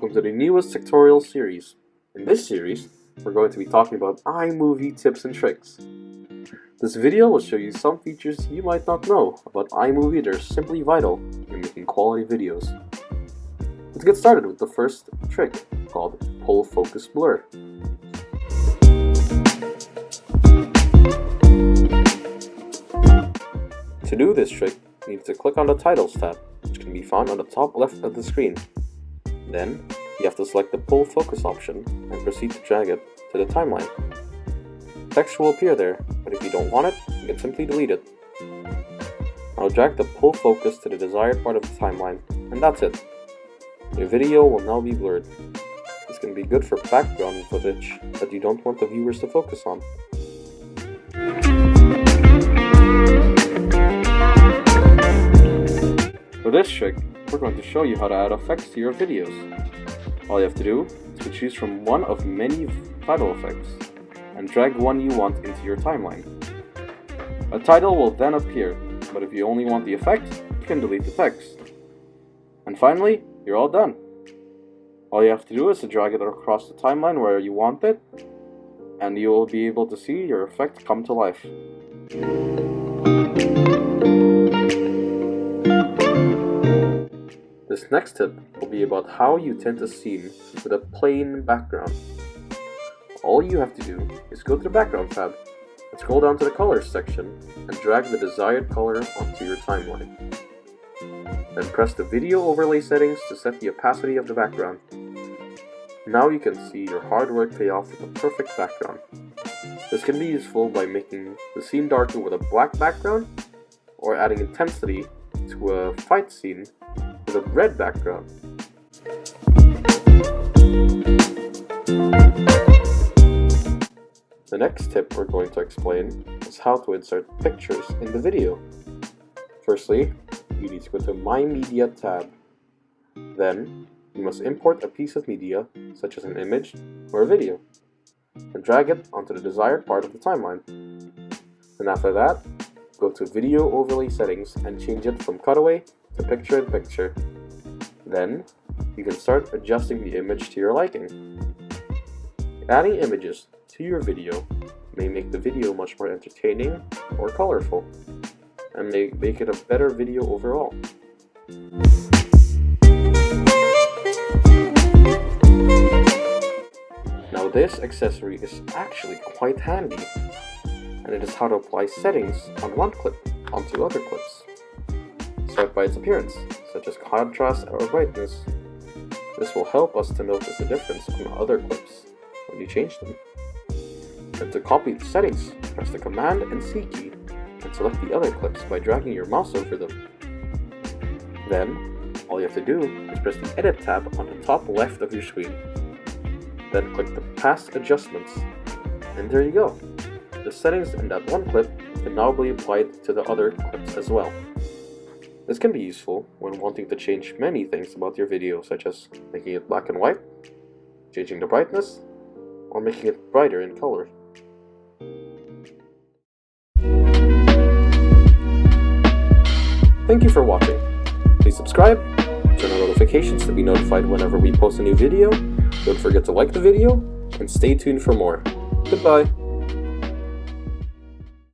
welcome to the newest tutorial series. In this series, we're going to be talking about iMovie tips and tricks. This video will show you some features you might not know about iMovie that are simply vital in making quality videos. Let's get started with the first trick, called Pull Focus Blur. To do this trick, you need to click on the Titles tab, which can be found on the top left of the screen. Then, you have to select the Pull Focus option and proceed to drag it to the timeline. Text will appear there, but if you don't want it, you can simply delete it. Now drag the Pull Focus to the desired part of the timeline, and that's it. Your video will now be blurred. This can be good for background footage that you don't want the viewers to focus on. For this trick, we're going to show you how to add effects to your videos. All you have to do is to choose from one of many title effects and drag one you want into your timeline. A title will then appear, but if you only want the effect, you can delete the text. And finally, you're all done. All you have to do is to drag it across the timeline where you want it, and you will be able to see your effect come to life. This next tip will be about how you tint a scene with a plain background. All you have to do is go to the Background tab and scroll down to the Colors section and drag the desired color onto your timeline. Then press the Video Overlay settings to set the opacity of the background. Now you can see your hard work pay off with a perfect background. This can be useful by making the scene darker with a black background, or adding intensity to a fight scene with a red background. The next tip we're going to explain is how to insert pictures in the video. Firstly, you need to go to My Media tab. Then, you must import a piece of media, such as an image or a video, and drag it onto the desired part of the timeline. And after that, go to Video Overlay settings and change it from cutaway to picture-in-picture. Then, you can start adjusting the image to your liking. Adding images to your video may make the video much more entertaining or colorful, and may make it a better video overall. Now this accessory is actually quite handy, and it is how to apply settings on one clip onto other clips. Start by its appearance, such as contrast or brightness. This will help us to notice the difference on other clips when you change them. And to copy the settings, press the Command and C key and select the other clips by dragging your mouse over them. Then, all you have to do is press the Edit tab on the top left of your screen. Then click the Past Adjustments, and there you go. The settings in that one clip can now be applied to the other clips as well. This can be useful when wanting to change many things about your video, such as making it black and white, changing the brightness, or making it brighter in color. Thank you for watching. Please subscribe, turn on notifications to be notified whenever we post a new video. Don't forget to like the video, and stay tuned for more. Goodbye.